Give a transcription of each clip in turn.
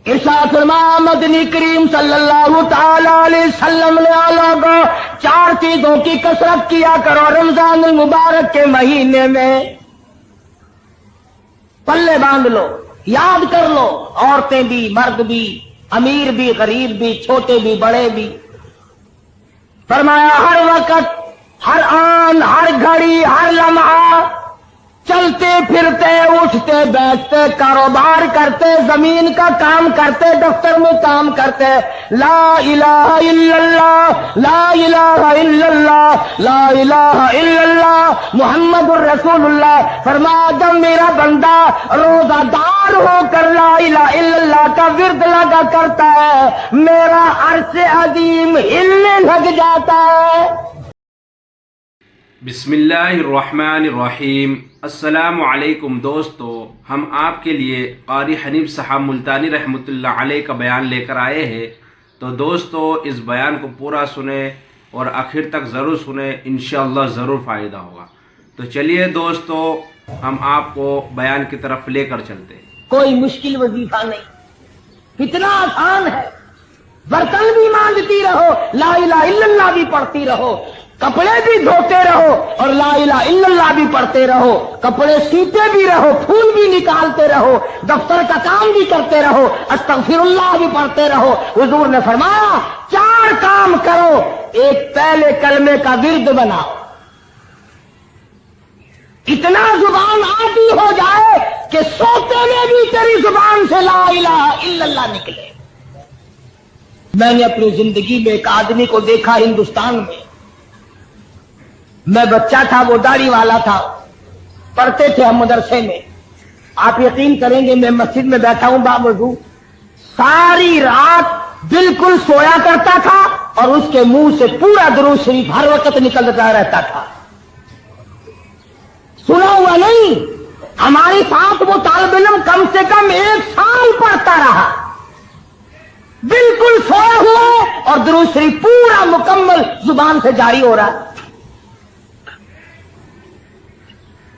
ارشاد فرمایا مدنی کریم صلی اللہ تعالی علیہ وسلم نے لوگوں 4 چیزوں کی کثرت کیا کرو رمضان المبارک کے مہینے میں، پلے باندھ لو، یاد کر لو، عورتیں بھی مرد بھی، امیر بھی غریب بھی، چھوٹے بھی بڑے بھی۔ فرمایا ہر وقت، ہر آن، ہر گھڑی، ہر لمحہ چلتے پھرتے اٹھتے بیٹھتے کاروبار کرتے زمین کا کام کرتے دفتر میں کام کرتے لا الہ الا اللہ لا الہ الا اللہ لا الہ الا اللہ محمد الرسول اللہ۔ فرمایا جب میرا بندہ روزہ دار ہو کر لا الہ الا اللہ کا ورد لگا کرتا ہے میرا عرش عظیم ہلنے لگ جاتا ہے۔ بسم اللہ الرحمن الرحیم۔ السلام علیکم دوستو، ہم آپ کے لیے قاری حنیف صاحب ملتانی رحمۃ اللہ علیہ کا بیان لے کر آئے ہیں، تو دوستو اس بیان کو پورا سنیں اور آخر تک ضرور سنیں، انشاءاللہ ضرور فائدہ ہوگا۔ تو چلیے دوستو ہم آپ کو بیان کی طرف لے کر چلتے ہیں۔ کوئی مشکل وظیفہ نہیں، اتنا آسان ہے۔ برتن بھی مانجتی رہو، لا الہ الا اللہ بھی پڑھتی رہو، کپڑے بھی دھوتے رہو اور لا الہ الا اللہ بھی پڑھتے رہو، کپڑے سیتے بھی رہو، پھول بھی نکالتے رہو، دفتر کا کام بھی کرتے رہو، استغفر اللہ بھی پڑھتے رہو۔ حضور نے فرمایا 4 کام کرو، ایک پہلے کلمے کا ورد بناؤ، اتنا زبان عادی ہو جائے کہ سوتے میں بھی تیری زبان سے لا الہ الا اللہ نکلے۔ میں نے اپنی زندگی میں ایک آدمی کو دیکھا ہندوستان میں بچہ تھا، وہ داڑھی والا تھا، پڑھتے تھے ہم مدرسے میں۔ آپ یقین کریں گے میں مسجد میں بیٹھا ہوں باوضو، ساری رات بالکل سویا کرتا تھا اور اس کے منہ سے پورا درود شریف ہر وقت نکلتا رہتا تھا۔ سنا ہوا نہیں، ہمارے ساتھ وہ طالب علم کم سے کم 1 سال پڑھتا رہا، بالکل سویا ہوا اور درود شریف پورا مکمل زبان سے جاری ہو رہا ہے۔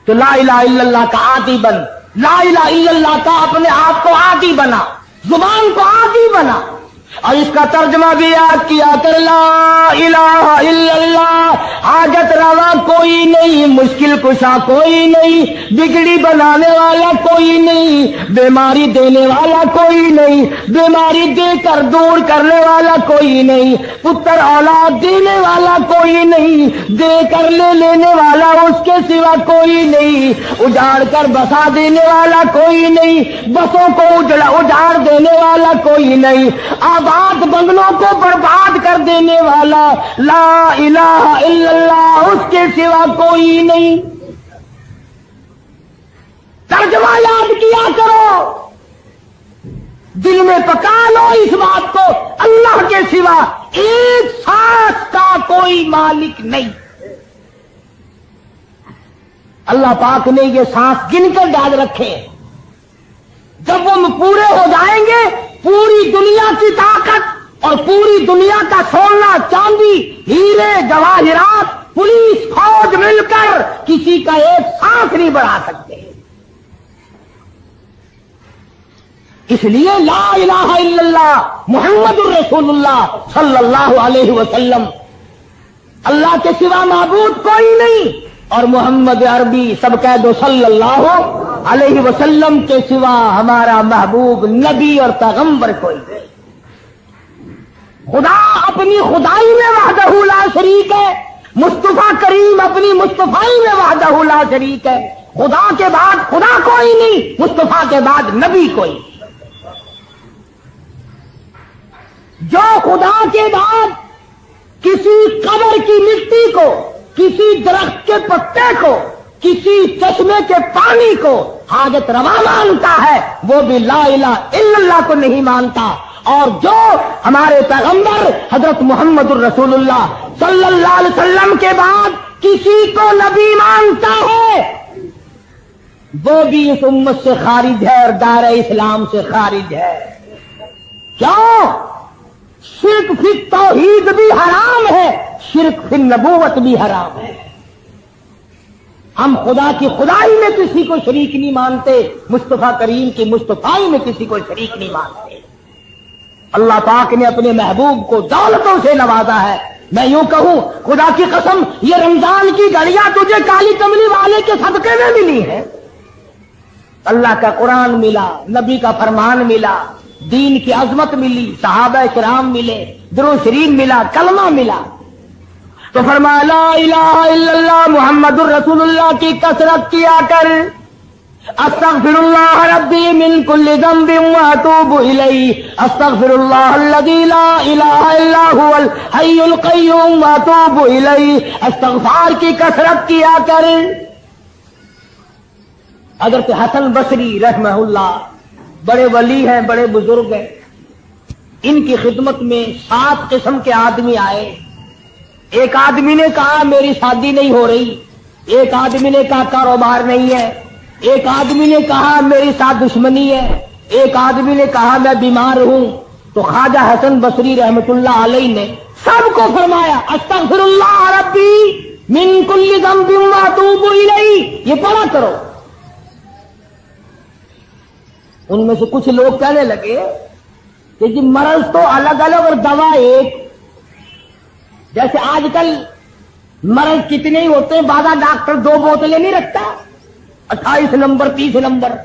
تو لا الہ الا اللہ کا عادی بن، لا الہ الا اللہ کا اپنے آپ کو عادی بنا، زبان کو عادی بنا۔ اور اس کا ترجمہ بھی یاد کیا کر، لا الہ الا اللہ، حاجت روا کوئی نہیں، مشکل کشا کوئی نہیں، بگڑی بنانے والا کوئی نہیں، بیماری دینے والا کوئی نہیں، بیماری دے کر دور کرنے والا کوئی نہیں، پتر اولاد دینے والا کوئی نہیں، دے کر لے لینے والا اس کے سوا کوئی نہیں، اجاڑ کر بسا دینے والا کوئی نہیں، بسوں کو اجاڑ دینے والا کوئی نہیں، آباد بنگلوں کو برباد کر دینے والا لا الہ الا اللہ اس کے سوا کوئی نہیں۔ ترجمہ یاد کیا کرو، دل میں پکا لو اس بات کو، اللہ کے سوا ایک سانس کا کوئی مالک نہیں۔ اللہ پاک نے یہ سانس گن کر ڈال رکھے، جب وہ پورے ہو جائیں گے پوری دنیا کی طاقت اور پوری دنیا کا سونا چاندی ہیرے جواہرات پولیس فوج مل کر کسی کا ایک سانس نہیں بڑھا سکتے۔ اس لیے لا الہ الا اللہ محمد الرسول اللہ صلی اللہ علیہ وسلم، اللہ کے سوا معبود کوئی نہیں، اور محمد عربی سب کہہ دو صلی اللہ علیہ وسلم کے سوا ہمارا محبوب نبی اور پیغمبر کوئی نہیں۔ خدا اپنی خدائی میں وحدہ لا شریک ہے، مصطفیٰ کریم اپنی مصطفائی میں وحدہ لا شریک ہے۔ خدا کے بعد خدا کوئی نہیں، مصطفیٰ کے بعد نبی کوئی نہیں۔ جو خدا کے بعد کسی قبر کی مٹی کو، کسی درخت کے پتے کو، کسی چشمے کے پانی کو حاجت روا مانتا ہے وہ بھی لا الہ الا اللہ کو نہیں مانتا، اور جو ہمارے پیغمبر حضرت محمد الرسول اللہ صلی اللہ علیہ وسلم کے بعد کسی کو نبی مانتا ہے وہ بھی اس امت سے خارج ہے اور دائرہ اسلام سے خارج ہے۔ کیوں؟ شرک فی توحید بھی حرام ہے، شرک فی نبوت بھی حرام ہے۔ ہم خدا کی خدائی میں کسی کو شریک نہیں مانتے، مصطفیٰ کریم کی مصطفائی میں کسی کو شریک نہیں مانتے۔ اللہ پاک نے اپنے محبوب کو دولتوں سے نوازا ہے. میں یوں کہوں خدا کی قسم یہ رمضان کی گھڑیاں تجھے کالی کملی والے کے صدقے میں ملی ہیں. اللہ کا قرآن ملا, نبی کا فرمان ملا, دین کی عظمت ملی, صحابہ کرام ملے, درود شریف ملا, کلمہ ملا. تو فرمایا لا الہ الا اللہ محمد الرسول اللہ کی کثرت کیا کر. استغفر اللہ ربی من کل ذنب واتوب الیہ, استغفر اللہ الذی لا الہ الا هو الحی القیوم واتوب الیہ. استغفار کی کثرت کیا کر. حضرت حسن بصری رحمہ اللہ بڑے ولی ہیں, بڑے بزرگ ہیں. ان کی خدمت میں 7 قسم کے آدمی آئے. ایک آدمی نے کہا میری شادی نہیں ہو رہی, ایک آدمی نے کہا کاروبار نہیں ہے, ایک آدمی نے کہا میری ساتھ دشمنی ہے, ایک آدمی نے کہا میں بیمار ہوں. تو خواجہ حسن بصری رحمۃ اللہ علیہ نے سب کو فرمایا استغفر اللہ ربی من کل ذنب واتوب الیہ, یہ پڑھا کرو. ان میں سے کچھ لوگ کہنے لگے کہ جی مرض تو الگ الگ اور دوا ایک. جیسے آج کل مرض کتنے ہی ہوتے ہیں, بعض ڈاکٹر 2 بوتلیں نہیں رکھتا, 28 نمبر 30 نمبر,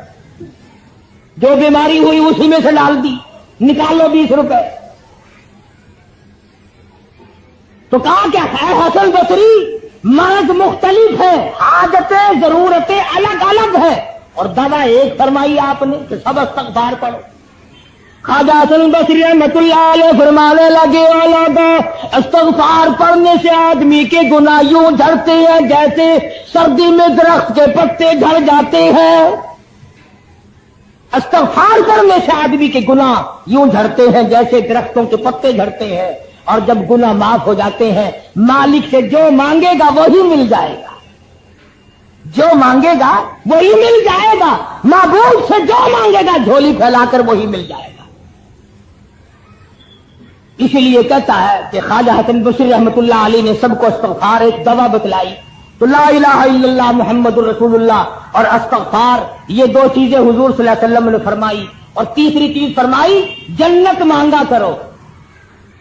جو بیماری ہوئی اسی میں سے ڈال دی, نکالو 20 روپے. تو کہا کیا ہے حسن بصری مرض مختلف ہے, حاجتیں ضرورتیں الگ الگ ہیں, اور دوا ایک فرمائی آپ نے کہ سب استغفار پڑھو. خواجہ حسن بصری رحمۃ اللہ علیہ فرمانے لگے استغفار پڑھنے سے آدمی کے گناہ یوں جھڑتے ہیں جیسے سردی میں درخت کے پتے جھڑ جاتے ہیں. استغفار پڑھنے سے آدمی کے گناہ یوں جھڑتے ہیں جیسے درختوں کے پتے جھڑتے ہیں. اور جب گناہ معاف ہو جاتے ہیں مالک سے جو مانگے گا وہی مل جائے گا, جو مانگے گا وہی مل جائے گا. معبود سے جو مانگے گا جھولی پھیلا کر وہی مل جائے گا. اسی لیے کہتا ہے کہ خواجہ حسن بصری رحمۃ اللہ علیہ نے سب کو استغفار ایک دوا بتلائی. تو لا الہ الا اللہ محمد الرسول اللہ اور استغفار یہ 2 چیزیں حضور صلی اللہ علیہ وسلم نے فرمائی. اور تیسری چیز فرمائی جنت مانگا کرو,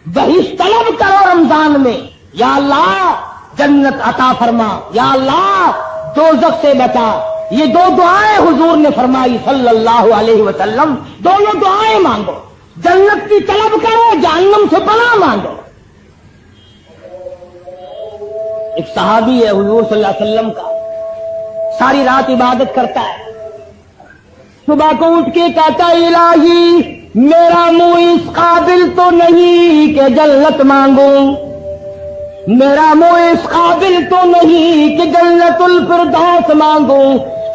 بہشت طلب کرو رمضان میں, یا اللہ جنت عطا فرما, یا اللہ دوزخ سے بچا. یہ 2 دعائیں حضور نے فرمائی صلی اللہ علیہ وسلم. دونوں دعائیں مانگو, جنت کی طلب کرو, جہنم سے پناہ مانگو. ایک صحابی ہے حضور صلی اللہ علیہ وسلم کا, ساری رات عبادت کرتا ہے, صبح کو اٹھ کے کہتا الہی میرا منہ اس قابل تو نہیں کہ جنت مانگوں, میرا منہ اس قابل تو نہیں کہ جنت الفردوس مانگوں.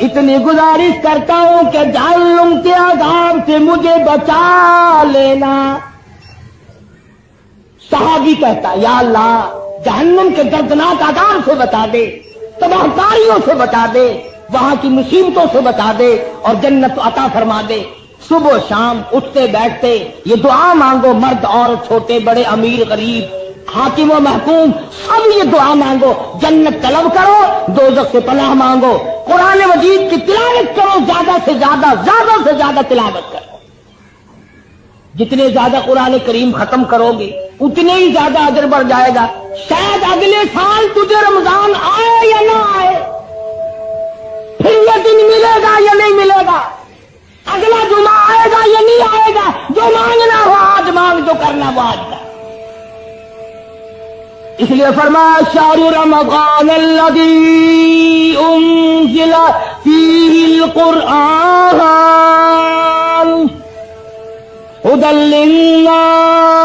اتنی گزارش کرتا ہوں کہ جہنم کے عذاب سے مجھے بچا لینا. صحابی کہتا یا اللہ جہنم کے دردناک عذاب سے بچا دے, تباہ کاریوں سے بچا دے, وہاں کی مصیبتوں سے بچا دے اور جنت عطا فرما دے. صبح شام اٹھتے بیٹھتے یہ دعا مانگو, مرد عورت چھوٹے بڑے امیر غریب حاکم و محکوم سب یہ دعا مانگو, جنت طلب کرو, دوزخ سے پناہ مانگو, قرآن مجید کی تلاوت کرو, زیادہ سے زیادہ تلاوت کرو. جتنے زیادہ قرآن کریم ختم کرو گے اتنے ہی زیادہ اجر بڑھ جائے گا. شاید اگلے سال تجھے رمضان آئے یا نہ آئے, پھر یہ دن ملے گا یا نہیں ملے گا, اگلا جمعہ آئے گا یا نہیں آئے گا. جو مانگنا ہو آج مانگ, جو کرنا وہ آج کر. اس لیے فرمایا شہر رمضان الذی انزل فیہ القرآن ھدی للناس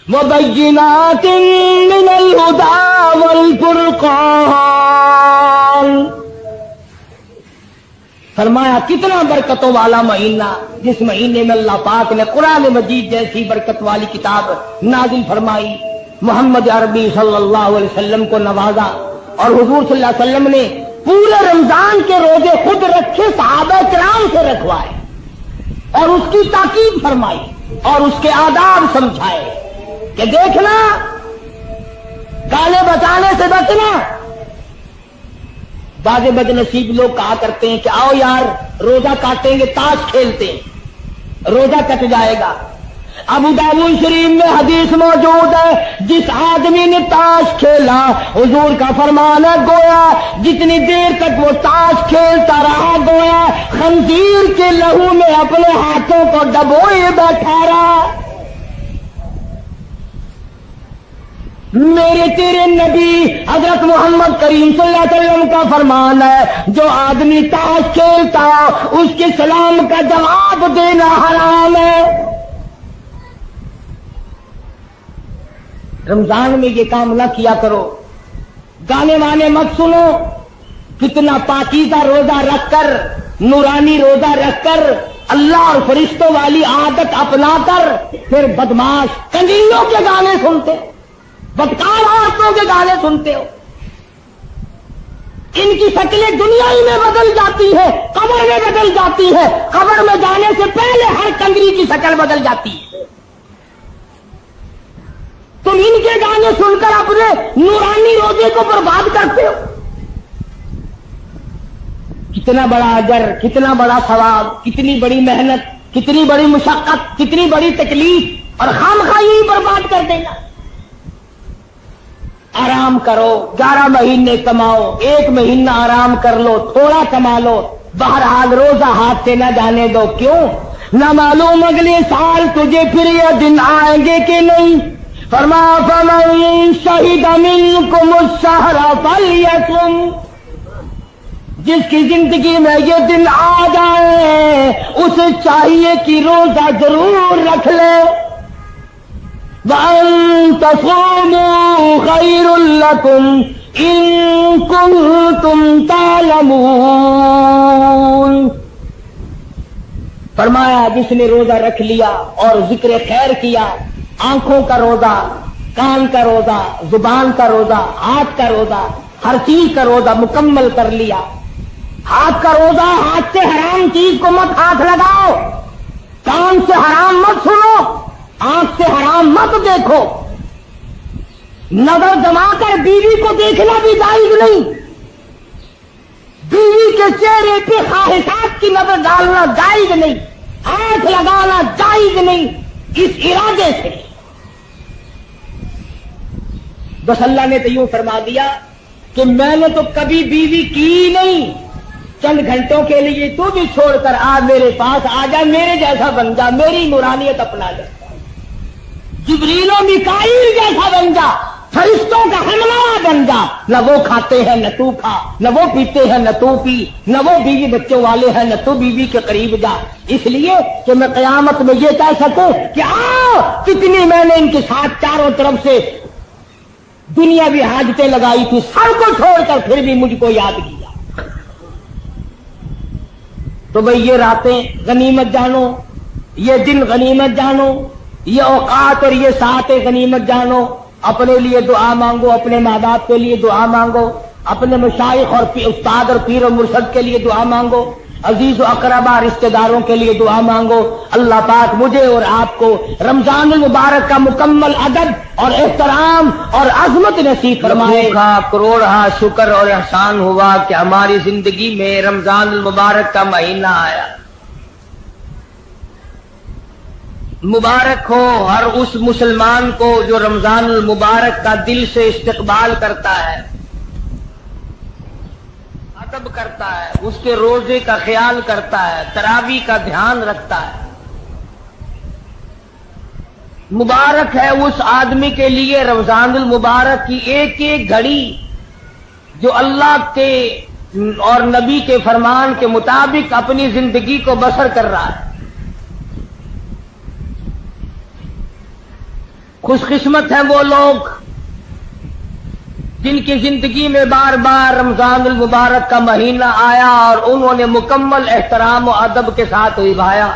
وبینات من الھدی والفرقان. فرمایا کتنا برکتوں والا مہینہ, جس مہینے میں اللہ پاک نے قرآن مجید جیسی برکت والی کتاب نازل فرمائی, محمد عربی صلی اللہ علیہ وسلم کو نوازا, اور حضور صلی اللہ علیہ وسلم نے پورے رمضان کے روزے خود رکھے, صحابہ کرام سے رکھوائے, اور اس کی تاکید فرمائی اور اس کے آداب سمجھائے کہ دیکھنا گانے بجانے سے بچنا. بعض بد نصیب لوگ کہا کرتے ہیں کہ آؤ یار روزہ کاٹیں گے تاش کھیلتے ہیں, روزہ کٹ جائے گا۔ ابو داؤد شریف میں حدیث موجود ہے، جس آدمی نے تاش کھیلا، حضور کا فرمان ہے گویا جتنی دیر تک وہ تاش کھیلتا رہا گویا خنزیر کے لہو میں اپنے ہاتھوں کو ڈبوئے بیٹھا رہا۔ میرے تیرے نبی حضرت محمد کریم صلی اللہ علیہ وسلم کا فرمان ہے، جو آدمی تاش کھیلتا اس کے سلام کا جواب دینا حرام ہے۔ رمضان میں یہ کام نہ کیا کرو، گانے وانے مت سنو۔ کتنا پاکیزہ روزہ رکھ کر، نورانی روزہ رکھ کر، اللہ اور فرشتوں والی عادت اپنا کر پھر بدماش کنجریوں کے گانے سنتے، بدکار عورتوں کے گانے سنتے ہو۔ ان کی شکلیں دنیا ہی میں بدل جاتی ہے، قبر میں بدل جاتی ہے، قبر میں جانے سے پہلے ہر کنجری کی شکل بدل جاتی ہے۔ تم ان کے گانے سن کر اپنے نورانی روزے کو برباد کرتے ہو۔ کتنا بڑا اجر، کتنا بڑا ثواب، کتنی بڑی محنت، کتنی بڑی مشقت، کتنی بڑی تکلیف، اور خامخواہ یہی برباد کر دینا۔ آرام کرو، 11 مہینے کماؤ، 1 مہینہ آرام کر لو، تھوڑا کما لو، بہرحال روزہ ہاتھ سے نہ جانے دو۔ کیوں؟ نہ معلوم اگلے سال تجھے پھر یہ دن آئیں گے کہ نہیں۔ فرما فمن شہد منکم الشہر فلیصم، جس کی زندگی میں یہ دن آ جائے اسے چاہیے کہ روزہ ضرور رکھ لے۔ وَأَن تَصُومُوا خَيْرٌ لَكُمْ إِن كُنتُمْ تَعْلَمُونَ۔ فرمایا جس نے روزہ رکھ لیا اور ذکر خیر کیا، آنکھوں کا روزہ، کان کا روزہ، زبان کا روزہ، ہاتھ کا روزہ، ہر چیز کا روزہ مکمل کر لیا۔ ہاتھ کا روزہ، ہاتھ سے حرام چیز کو مت ہاتھ لگاؤ، کان سے حرام مت سنو، آنکھ سے حرام مت دیکھو، نظر جما کر بیوی کو دیکھنا بھی جائز نہیں، بیوی کے چہرے پہ خواہشات کی نظر ڈالنا جائز نہیں، ہاتھ لگانا جائز نہیں، اس ارادے سے۔ بس اللہ نے تو یوں فرما دیا کہ میں نے تو کبھی بیوی کی نہیں، چند گھنٹوں کے لیے تو بھی چھوڑ کر آ میرے پاس آ جا، میرے جیسا بن جا، میری نورانیت اپنا جا، جبریل و میکائیل جیسا بن جا، فرشتوں کا ہمراہ بن جا۔ نہ وہ کھاتے ہیں نہ تو کھا، نہ وہ پیتے ہیں نہ تو پی، نہ وہ بیوی بچوں والے ہیں نہ تو بیوی کے قریب جا، اس لیے کہ میں قیامت میں یہ کہہ سکوں کہ آؤ کتنی میں نے ان کے ساتھ چاروں طرف سے دنیاوی حاجتیں لگائی تھی، سب کو چھوڑ کر پھر بھی مجھ کو یاد کیا۔ تو بھئی یہ راتیں غنیمت جانو، یہ دن غنیمت جانو، یہ اوقات اور یہ ساعتیں غنیمت جانو۔ اپنے لیے دعا مانگو، اپنے ماں باپ کے لیے دعا مانگو، اپنے مشائخ اور استاد اور پیر و مرشد کے لیے دعا مانگو، عزیز و اقربا رشتہ داروں کے لیے دعا مانگو۔ اللہ پاک مجھے اور آپ کو رمضان المبارک کا مکمل ادب اور احترام اور عظمت نصیب فرمائے۔ کروڑا شکر اور احسان ہوا کہ ہماری زندگی میں رمضان المبارک کا مہینہ آیا۔ مبارک ہو ہر اس مسلمان کو جو رمضان المبارک کا دل سے استقبال کرتا ہے، ادب کرتا ہے، اس کے روزے کا خیال کرتا ہے، تراویح کا دھیان رکھتا ہے۔ مبارک ہے اس آدمی کے لیے رمضان المبارک کی ایک ایک گھڑی جو اللہ کے اور نبی کے فرمان کے مطابق اپنی زندگی کو بسر کر رہا ہے۔ خوش قسمت ہیں وہ لوگ جن کی زندگی میں بار بار رمضان المبارک کا مہینہ آیا اور انہوں نے مکمل احترام و ادب کے ساتھ نبھایا۔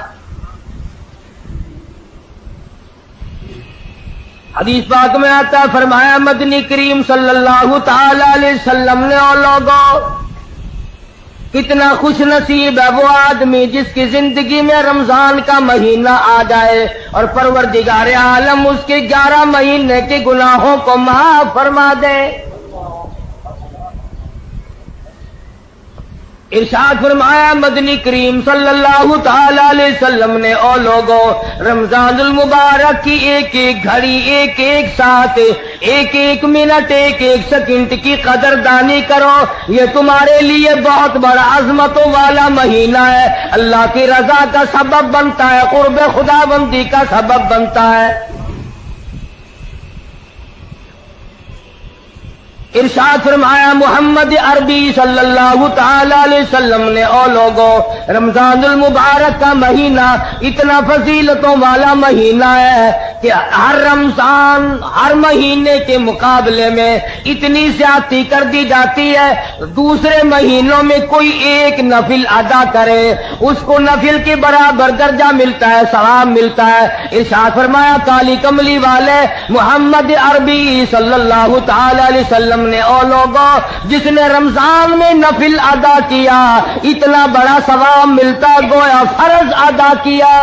حدیث پاک میں آتا ہے، فرمایا مدنی کریم صلی اللہ تعالی علیہ وسلم نے، اور لوگوں کتنا خوش نصیب ہے وہ آدمی جس کی زندگی میں رمضان کا مہینہ آ جائے اور پروردگار عالم اس کے 11 مہینے کے گناہوں کو معاف فرما دے۔ ارشاد فرمایا مدنی کریم صلی اللہ تعالی علیہ وسلم نے، او لوگوں، رمضان المبارک کی ایک ایک گھڑی، ایک ایک ساتھ، ایک ایک منٹ، ایک ایک سیکنڈ کی قدردانی کرو، یہ تمہارے لیے بہت بڑا عظمتوں والا مہینہ ہے، اللہ کی رضا کا سبب بنتا ہے، قرب خدا بندی کا سبب بنتا ہے۔ ارشاد فرمایا محمد عربی صلی اللہ تعالی علیہ وسلم نے، او لوگوں، رمضان المبارک کا مہینہ اتنا فضیلتوں والا مہینہ ہے کہ ہر رمضان ہر مہینے کے مقابلے میں اتنی زیادتی کر دی جاتی ہے، دوسرے مہینوں میں کوئی ایک نفل ادا کرے اس کو نفل کے برابر درجہ ملتا ہے، ثواب ملتا ہے۔ ارشاد فرمایا کالی کملی والے محمد عربی صلی اللہ تعالی علیہ وسلم نے، او لوگوں، جس نے رمضان میں نفل ادا کیا اتنا بڑا ثواب ملتا گویا فرض ادا کیا۔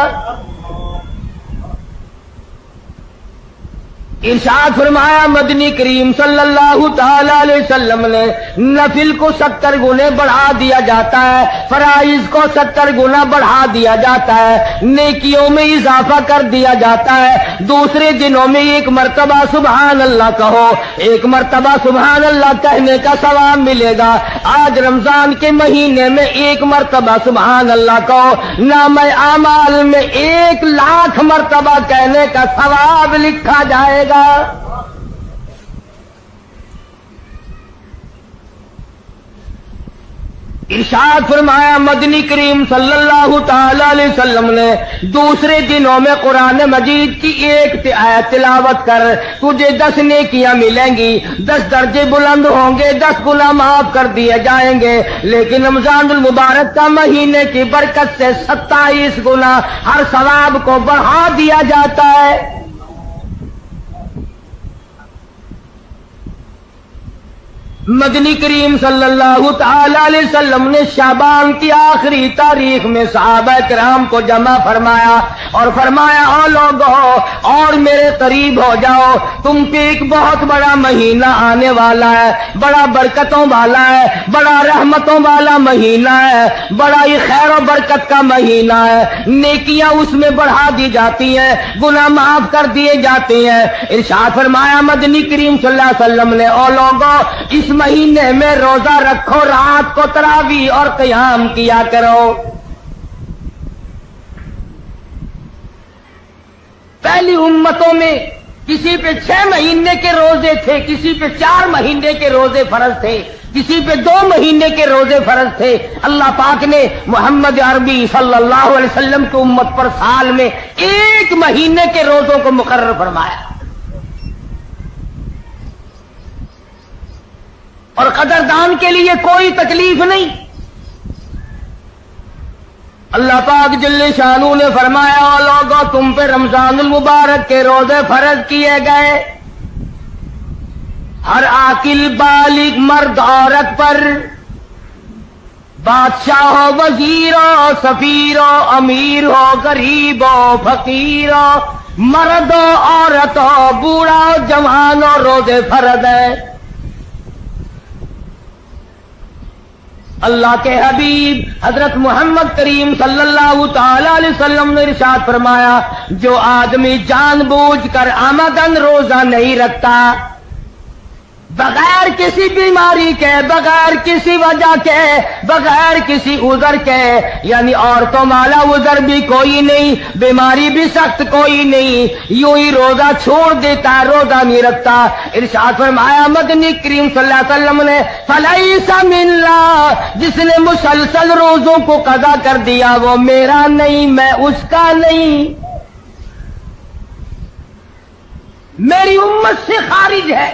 ارشاد فرمایا مدنی کریم صلی اللہ تعالی علیہ وسلم نے، نفل کو 70 گنے بڑھا دیا جاتا ہے، فرائض کو 70 گنا بڑھا دیا جاتا ہے، نیکیوں میں اضافہ کر دیا جاتا ہے۔ دوسرے دنوں میں ایک مرتبہ سبحان اللہ کہو، ایک مرتبہ سبحان اللہ کہنے کا ثواب ملے گا۔ آج رمضان کے مہینے میں ایک مرتبہ سبحان اللہ کہو، نامہ اعمال میں 1,00,000 مرتبہ کہنے کا ثواب لکھا جائے گا۔ ارشاد فرمایا مدنی کریم صلی اللہ تعالی علیہ وسلم نے، دوسرے دنوں میں قرآن مجید کی ایک آیت تلاوت کر، تجھے 10 نیکیاں ملیں گی، 10 درجے بلند ہوں گے، 10 گناہ معاف کر دیے جائیں گے۔ لیکن رمضان المبارک کا مہینے کی برکت سے 27 گنا ہر ثواب کو بڑھا دیا جاتا ہے۔ مدنی کریم صلی اللہ تعالی علیہ وسلم نے شعبان کی آخری تاریخ میں صحابہ کرام کو جمع فرمایا اور فرمایا، او لوگوں، اور میرے قریب ہو جاؤ، تم پہ ایک بہت بڑا مہینہ آنے والا ہے، بڑا برکتوں والا ہے، بڑا رحمتوں والا مہینہ ہے، بڑا ہی خیر و برکت کا مہینہ ہے، نیکیاں اس میں بڑھا دی جاتی ہیں، گناہ معاف کر دیے جاتے ہیں۔ ارشاد فرمایا مدنی کریم صلی اللہ علیہ وسلم نے، او لوگوں، اس مہینے میں روزہ رکھو، رات کو تراویح اور قیام کیا کرو۔ پہلی امتوں میں کسی پہ 6 مہینے کے روزے تھے، کسی پہ 4 مہینے کے روزے فرض تھے، کسی پہ 2 مہینے کے روزے فرض تھے۔ اللہ پاک نے محمد عربی صلی اللہ علیہ وسلم کی امت پر سال میں 1 مہینے کے روزوں کو مقرر فرمایا، اور قدردان کے لیے کوئی تکلیف نہیں۔ اللہ پاک جل شانہ نے فرمایا، او لوگوں، تم پہ رمضان المبارک کے روزے فرض کیے گئے، ہر عاقل بالغ مرد عورت پر، بادشاہ ہو، وزیر ہو، سفیر ہو، امیر ہو، غریب ہو، فقیر ہو، مرد ہو، عورت ہو، بوڑھا ہو، جوان ہو، روزے فرض ہیں۔ اللہ کے حبیب حضرت محمد کریم صلی اللہ تعالی علیہ وسلم نے ارشاد فرمایا، جو آدمی جان بوجھ کر عمدن روزہ نہیں رکھتا، بغیر کسی بیماری کے، بغیر کسی وجہ کے، بغیر کسی عذر کے، یعنی عورتوں والا عذر بھی کوئی نہیں، بیماری بھی سخت کوئی نہیں، یوں ہی روزہ چھوڑ دیتا، روزہ نہیں رکھتا، ارشاد فرمایا مدنی کریم صلی اللہ علیہ وسلم نے، فلیس منا، جس نے مسلسل روزوں کو قضا کر دیا وہ میرا نہیں، میں اس کا نہیں، میری امت سے خارج ہے۔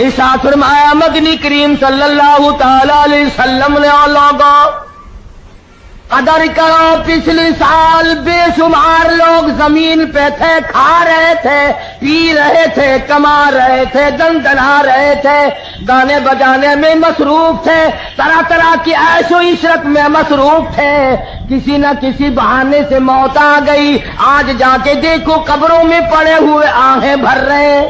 ارشاد فرمایا مدنی کریم صلی اللہ تعالی علیہ وسلم نے، او لوگوں، قدر کرو، پچھلے سال بے شمار لوگ زمین پہ تھے، کھا رہے تھے، پی رہے تھے، کما رہے تھے، دندنا رہے تھے، گانے بجانے میں مصروف تھے، طرح طرح کی عیش و عشرت میں مصروف تھے، کسی نہ کسی بہانے سے موت آ گئی، آج جا کے دیکھو قبروں میں پڑے ہوئے آہیں بھر رہے ہیں۔